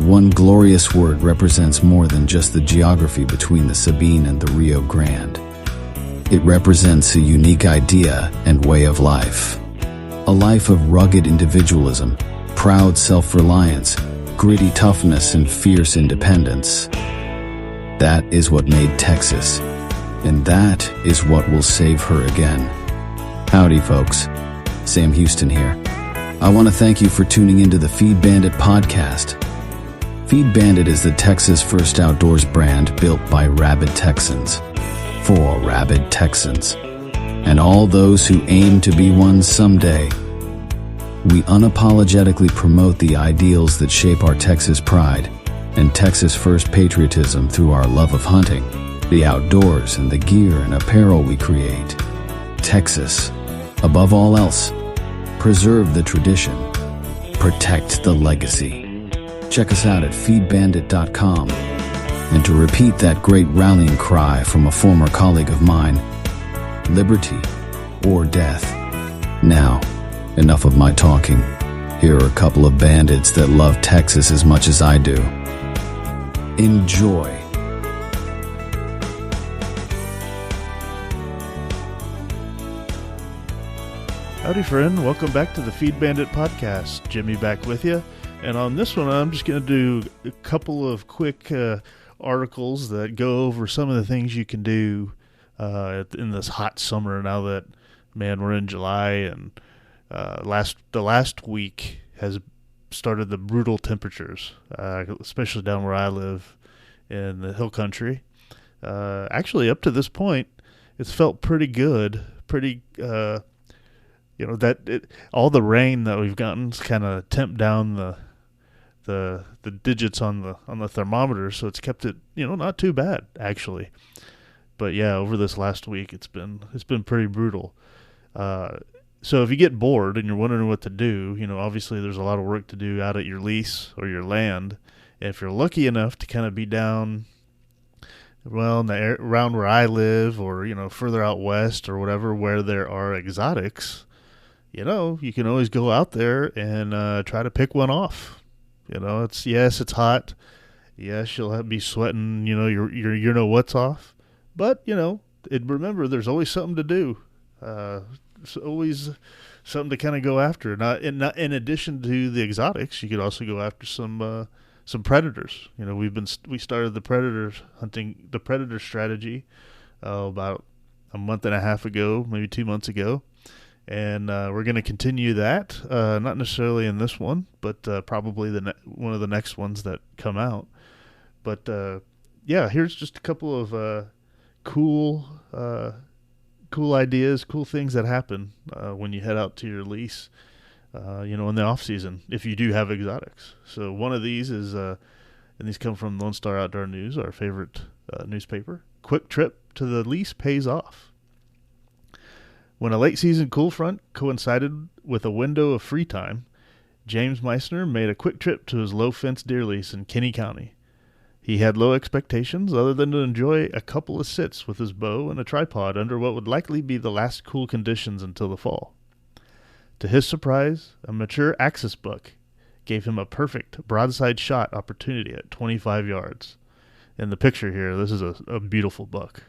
That one glorious word represents more than just the geography between the Sabine and the Rio Grande. It represents a unique idea and way of life. A life of rugged individualism, proud self-reliance, gritty toughness, and fierce independence. That is what made Texas, and that is what will save her again. Howdy, folks. Sam Houston here. I want to thank you for tuning into the Feed Bandit podcast. Feed Bandit is the Texas first outdoors brand built by rabid Texans, for rabid Texans, and all those who aim to be one someday. We unapologetically promote the ideals that shape our Texas pride and Texas first patriotism through our love of hunting, the outdoors, and the gear and apparel we create. Texas, above all else, preserve the tradition, protect the legacy. Check us out at feedbandit.com. And to repeat that great rallying cry from a former colleague of mine, liberty or death. Now, enough of my talking. Here are a couple of bandits that love Texas as much as I do. Enjoy. Howdy, friend. Welcome back to the Feed Bandit podcast. Jimmy back with you. And on this one, I'm just going to do a couple of quick articles that go over some of the things you can do in this hot summer now that, man, we're in July, and the last week has started the brutal temperatures, especially down where I live in the hill country. Actually, up to this point, it's felt pretty good, all the rain that we've gotten's kind of temped down the digits on the thermometer, so it's kept it, not too bad actually. But yeah, over this last week, it's been pretty brutal. So if you get bored and you're wondering what to do, obviously there's a lot of work to do out at your lease or your land. And if you're lucky enough to kind of be down, around where I live, or further out west or whatever, where there are exotics, you can always go out there and try to pick one off. It's hot. Yes, you'll be sweating. Your what's off. But remember, there's always something to do. It's always something to kind of go after. Not in addition to the exotics, you could also go after some predators. We started the predator strategy about a month and a half ago, maybe 2 months ago. And we're going to continue that, not necessarily in this one, but probably one of the next ones that come out. But here's just a couple of cool ideas, cool things that happen when you head out to your lease, in the off season, if you do have exotics. So one of these is, and these come from Lone Star Outdoor News, our favorite newspaper. Quick trip to the lease pays off. When a late-season cool front coincided with a window of free time, James Meissner made a quick trip to his low-fence deer lease in Kinney County. He had low expectations other than to enjoy a couple of sits with his bow and a tripod under what would likely be the last cool conditions until the fall. To his surprise, a mature axis buck gave him a perfect broadside shot opportunity at 25 yards. In the picture here, this is a beautiful buck.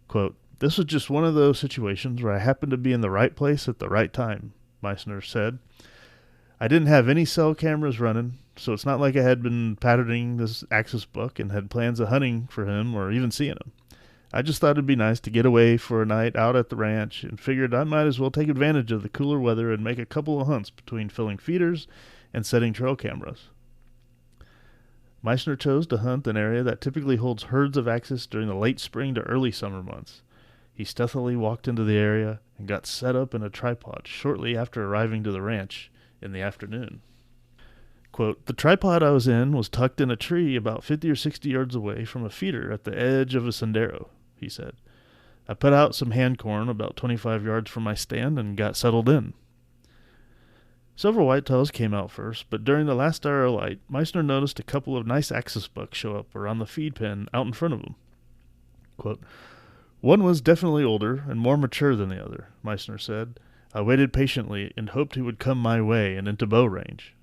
Quote, "This was just one of those situations where I happened to be in the right place at the right time," Meissner said. "I didn't have any cell cameras running, so it's not like I had been patterning this axis buck and had plans of hunting for him or even seeing him. I just thought it'd be nice to get away for a night out at the ranch and figured I might as well take advantage of the cooler weather and make a couple of hunts between filling feeders and setting trail cameras." Meissner chose to hunt an area that typically holds herds of axis during the late spring to early summer months. He stealthily walked into the area and got set up in a tripod shortly after arriving to the ranch in the afternoon. Quote, "The tripod I was in was tucked in a tree about 50 or 60 yards away from a feeder at the edge of a sendero," he said. "I put out some hand corn about 25 yards from my stand and got settled in." Several whitetails came out first, but during the last hour of light, Meissner noticed a couple of nice axis bucks show up around the feed pen out in front of him. Quote, "One was definitely older and more mature than the other," Meissner said. "I waited patiently and hoped he would come my way and into bow range."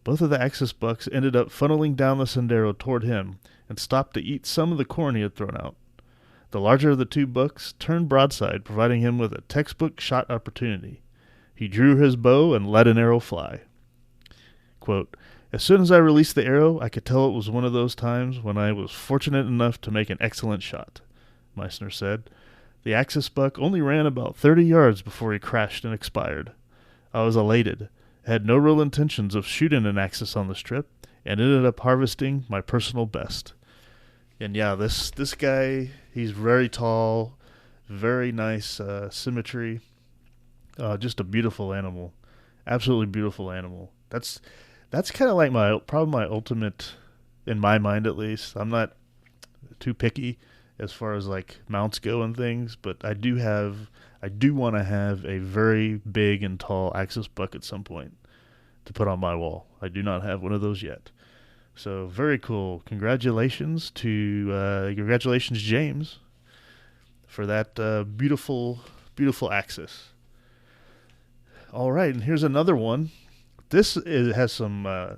Both of the Axis bucks ended up funneling down the sendero toward him and stopped to eat some of the corn he had thrown out. The larger of the two bucks turned broadside, providing him with a textbook shot opportunity. He drew his bow and let an arrow fly. Quote, as soon as I released the arrow, I could tell it was one of those times when I was fortunate enough to make an excellent shot, Meissner said. The Axis buck only ran about 30 yards before he crashed and expired. I was elated. I had no real intentions of shooting an Axis on this trip, and ended up harvesting my personal best. And yeah, this guy, he's very tall, very nice symmetry, just a beautiful animal, absolutely beautiful animal. That's kind of like probably my ultimate, in my mind at least. I'm not too picky as far as like mounts go and things, but I do want to have a very big and tall Axis buck at some point to put on my wall. I do not have one of those yet. So very cool. Congratulations, James, for that beautiful Axis. All right, and here's another one. This has some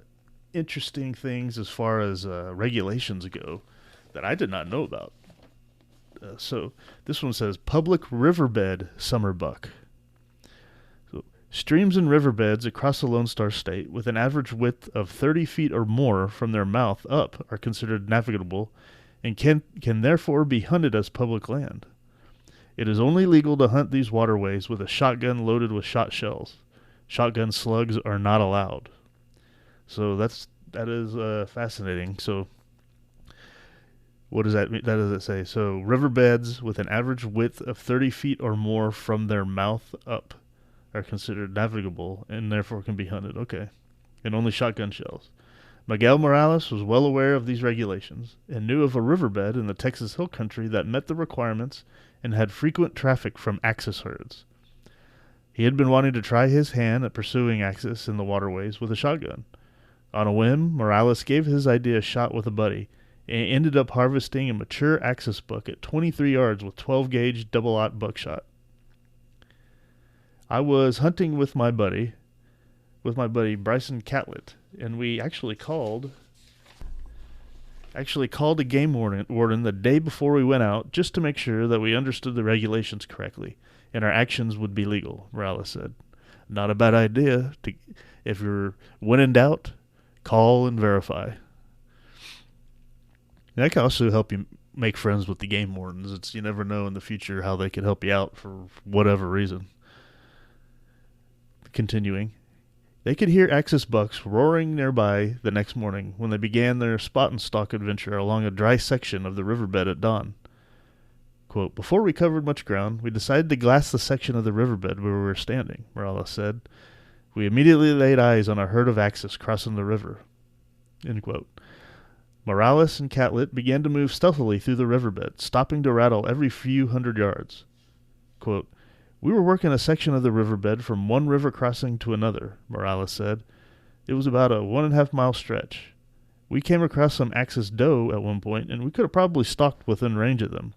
interesting things as far as regulations go that I did not know about. So this one says public riverbed summer buck. So streams and riverbeds across the Lone Star State with an average width of 30 feet or more from their mouth up are considered navigable and can therefore be hunted as public land. It is only legal to hunt these waterways with a shotgun loaded with shot shells. Shotgun slugs are not allowed. So that is fascinating. So what does that mean? That does it say? So riverbeds with an average width of 30 feet or more from their mouth up are considered navigable and therefore can be hunted. Okay. And only shotgun shells. Miguel Morales was well aware of these regulations and knew of a riverbed in the Texas Hill Country that met the requirements and had frequent traffic from Axis herds. He had been wanting to try his hand at pursuing Axis in the waterways with a shotgun. On a whim, Morales gave his idea a shot with a buddy and ended up harvesting a mature Axis buck at 23 yards with 12-gauge double-aught buckshot. I was hunting with my buddy Bryson Catlett, and we actually called a game warden the day before we went out just to make sure that we understood the regulations correctly and our actions would be legal, Morales said. Not a bad idea. If you're when in doubt, call and verify. That can also help you make friends with the game wardens. You never know in the future how they could help you out for whatever reason. Continuing. They could hear Axis bucks roaring nearby the next morning when they began their spot and stalk adventure along a dry section of the riverbed at dawn. Quote, before we covered much ground, we decided to glass the section of the riverbed where we were standing, Morales said. We immediately laid eyes on a herd of Axis crossing the river. End quote. Morales and Catlett began to move stealthily through the riverbed, stopping to rattle every few hundred yards. Quote, we were working a section of the riverbed from one river crossing to another, Morales said. It was about a 1.5 mile stretch. We came across some Axis doe at one point, and we could have probably stalked within range of them,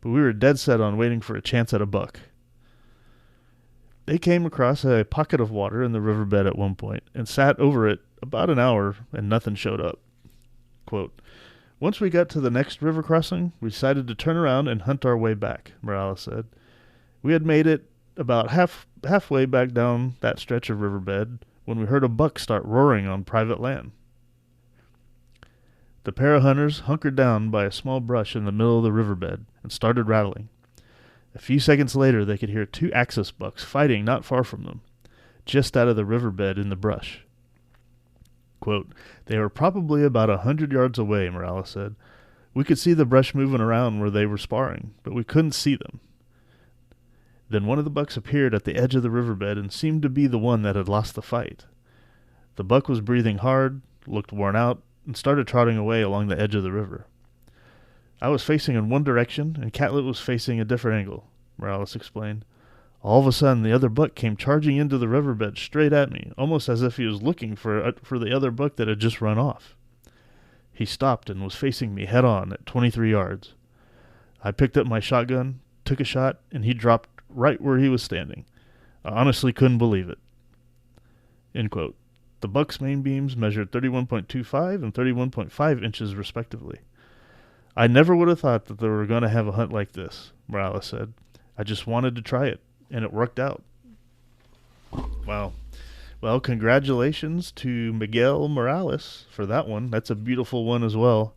but we were dead set on waiting for a chance at a buck. They came across a pocket of water in the riverbed at one point and sat over it about an hour, and nothing showed up. Quote, once we got to the next river crossing, we decided to turn around and hunt our way back, Morales said. We had made it about halfway back down that stretch of riverbed when we heard a buck start roaring on private land. The pair of hunters hunkered down by a small brush in the middle of the riverbed and started rattling. A few seconds later, they could hear 2 Axis bucks fighting not far from them, just out of the riverbed in the brush. Quote, they were probably about 100 yards away, Morales said. We could see the brush moving around where they were sparring, but we couldn't see them. Then one of the bucks appeared at the edge of the riverbed and seemed to be the one that had lost the fight. The buck was breathing hard, looked worn out, and started trotting away along the edge of the river. I was facing in one direction, and Catlett was facing a different angle, Morales explained. All of a sudden, the other buck came charging into the riverbed straight at me, almost as if he was looking for the other buck that had just run off. He stopped and was facing me head-on at 23 yards. I picked up my shotgun, took a shot, and he dropped right where he was standing. I honestly couldn't believe it. End quote. The buck's main beams measured 31.25 and 31.5 inches respectively. I never would have thought that they were going to have a hunt like this, Morales said. I just wanted to try it, and it worked out. Wow. Well, congratulations to Miguel Morales for that one. That's a beautiful one as well.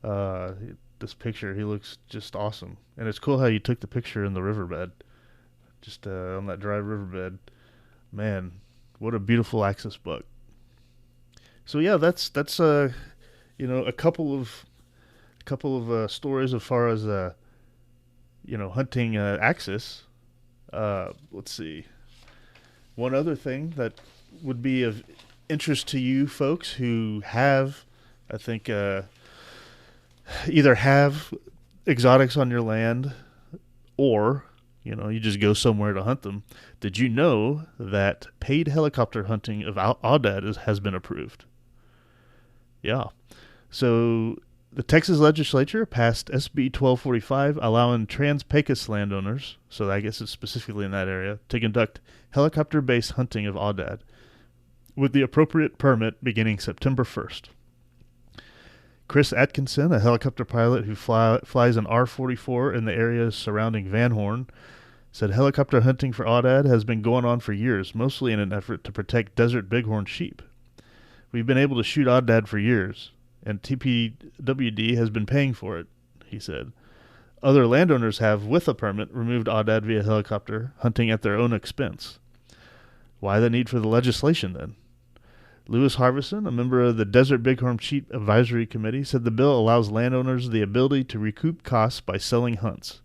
This picture, he looks just awesome. And it's cool how you took the picture in the riverbed. Just on that dry riverbed. Man, what a beautiful axis buck. So yeah, that's a couple of stories as far as hunting axis. Let's see. One other thing that would be of interest to you folks who have, I think, either have exotics on your land or, you just go somewhere to hunt them. Did you know that paid helicopter hunting of aoudad has been approved? Yeah. So the Texas legislature passed SB 1245 allowing Trans-Pecos landowners, so I guess it's specifically in that area, to conduct helicopter-based hunting of aoudad with the appropriate permit beginning September 1st. Chris Atkinson, a helicopter pilot who flies an R-44 in the areas surrounding Van Horn, said helicopter hunting for aoudad has been going on for years, mostly in an effort to protect desert bighorn sheep. We've been able to shoot aoudad for years, and TPWD has been paying for it, he said. Other landowners have, with a permit, removed aoudad via helicopter, hunting at their own expense. Why the need for the legislation, then? Lewis Harbison, a member of the Desert Bighorn Sheep Advisory Committee, said the bill allows landowners the ability to recoup costs by selling hunts.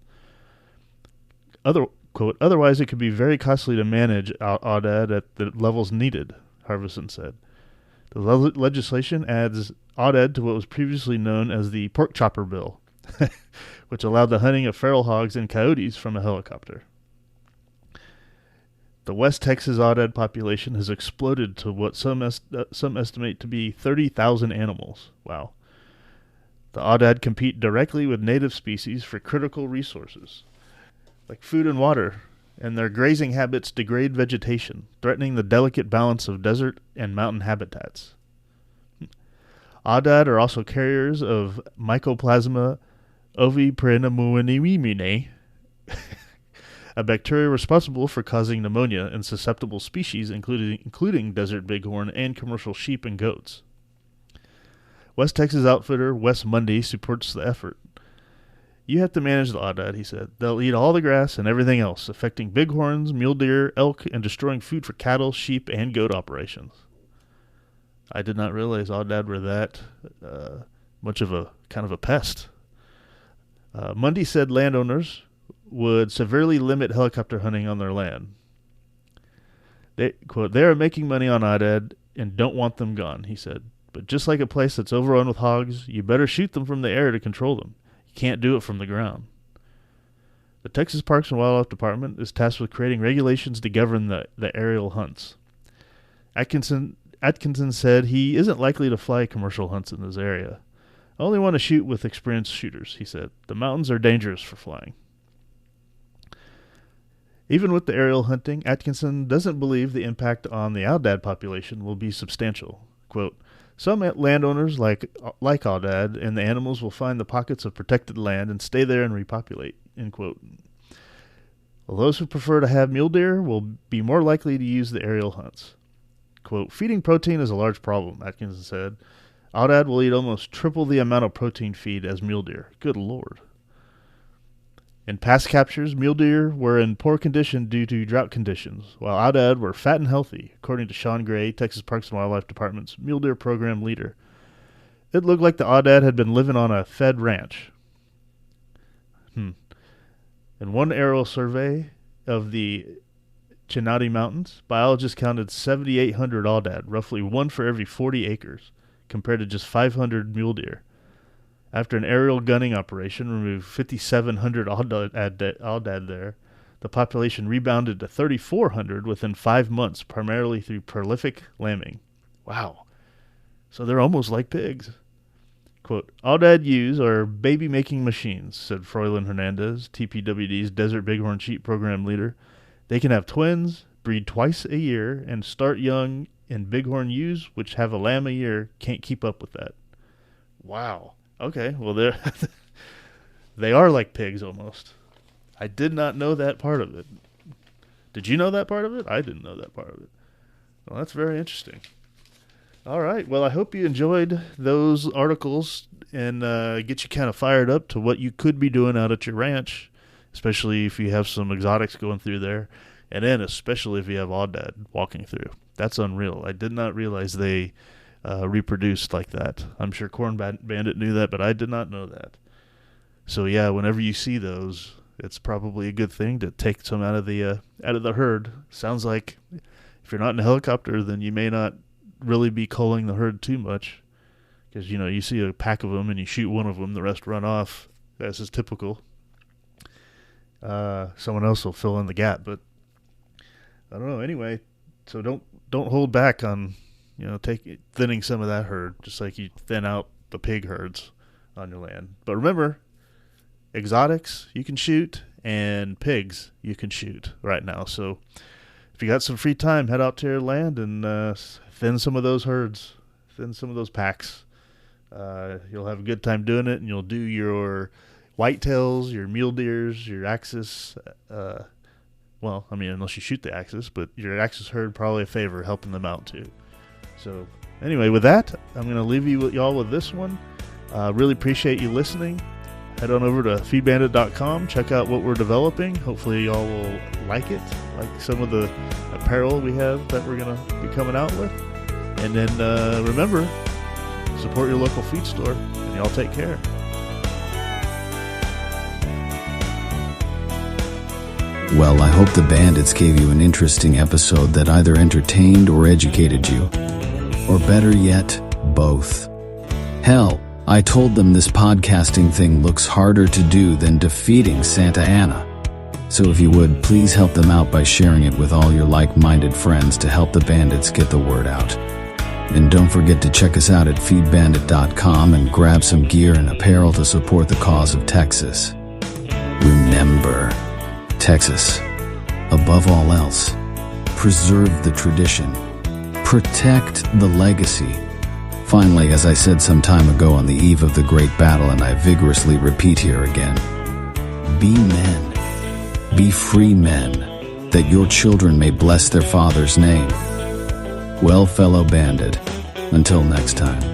Otherwise it could be very costly to manage aoudad at the levels needed, Harbison said. The legislation adds aoudad to what was previously known as the pork chopper bill, which allowed the hunting of feral hogs and coyotes from a helicopter. The West Texas aoudad population has exploded to what some estimate to be 30,000 animals. Wow. The aoudad compete directly with native species for critical resources, like food and water, and their grazing habits degrade vegetation, threatening the delicate balance of desert and mountain habitats. Aoudad are also carriers of Mycoplasma oviparinamuinimine, a bacteria responsible for causing pneumonia in susceptible species, including desert bighorn and commercial sheep and goats. West Texas outfitter Wes Mundy supports the effort. You have to manage the aoudad, he said. They'll eat all the grass and everything else, affecting bighorns, mule deer, elk, and destroying food for cattle, sheep, and goat operations. I did not realize aoudad were that much of a kind of a pest. Mundy said landowners would severely limit helicopter hunting on their land. They, quote, they are making money on aoudad and don't want them gone, he said. But just like a place that's overrun with hogs, you better shoot them from the air to control them. You can't do it from the ground. The Texas Parks and Wildlife Department is tasked with creating regulations to govern the aerial hunts. Atkinson said he isn't likely to fly commercial hunts in this area. I only want to shoot with experienced shooters, he said. The mountains are dangerous for flying. Even with the aerial hunting, Atkinson doesn't believe the impact on the aoudad population will be substantial. Quote, some landowners like aoudad and the animals will find the pockets of protected land and stay there and repopulate, end quote. While those who prefer to have mule deer will be more likely to use the aerial hunts. Quote, feeding protein is a large problem, Atkinson said. Aoudad will eat almost triple the amount of protein feed as mule deer. Good Lord. In past captures, mule deer were in poor condition due to drought conditions, while aoudad were fat and healthy, according to Sean Gray, Texas Parks and Wildlife Department's mule deer program leader. It looked like the aoudad had been living on a fed ranch. In one aerial survey of the Chinati Mountains, biologists counted 7,800 aoudad, roughly one for every 40 acres, compared to just 500 mule deer. After an aerial gunning operation removed 5,700 aoudad there, the population rebounded to 3,400 within 5 months, primarily through prolific lambing. Wow. So they're almost like pigs. Quote, aoudad ewes are baby-making machines, said Froylan Hernandez, TPWD's Desert Bighorn Sheep Program leader. They can have twins, breed twice a year, and start young and bighorn ewes, which have a lamb a year, can't keep up with that. Wow. Okay, well, they are like pigs almost. I did not know that part of it. Did you know that part of it? I didn't know that part of it. Well, that's very interesting. All right. Well, I hope you enjoyed those articles and get you kind of fired up to what you could be doing out at your ranch, especially if you have some exotics going through there, and then especially if you have aoudad walking through. That's unreal. I did not realize they reproduced like that. I'm sure Corn Bandit knew that, but I did not know that. So yeah, whenever you see those, it's probably a good thing to take some out of the herd. Sounds like if you're not in a helicopter, then you may not really be culling the herd too much, because you see a pack of them and you shoot one of them, the rest run off. That's just typical. Someone else will fill in the gap, but I don't know. Anyway, so don't hold back on thinning some of that herd, just like you thin out the pig herds on your land. But remember, exotics you can shoot and pigs you can shoot right now. So if you got some free time, head out to your land and thin some of those herds, thin some of those packs. You'll have a good time doing it, and you'll do your whitetails, your mule deers, your axis. Well, I mean, unless you shoot the axis, but your axis herd probably a favor helping them out too. So anyway, with that, I'm going to leave y'all with this one. Really appreciate you listening. Head on over to feedbandit.com. Check out what we're developing. Hopefully y'all will like it, like some of the apparel we have that we're going to be coming out with. And then remember, support your local feed store, and y'all take care. Well, I hope the bandits gave you an interesting episode that either entertained or educated you. Or better yet, both. Hell, I told them this podcasting thing looks harder to do than defeating Santa Anna. So if you would, please help them out by sharing it with all your like-minded friends to help the bandits get the word out. And don't forget to check us out at feedbandit.com and grab some gear and apparel to support the cause of Texas. Remember, Texas, above all else, preserve the tradition, protect the legacy. Finally, as I said some time ago on the eve of the great battle, and I vigorously repeat here again, be men, be free men, that your children may bless their father's name. Well, fellow bandit, until next time.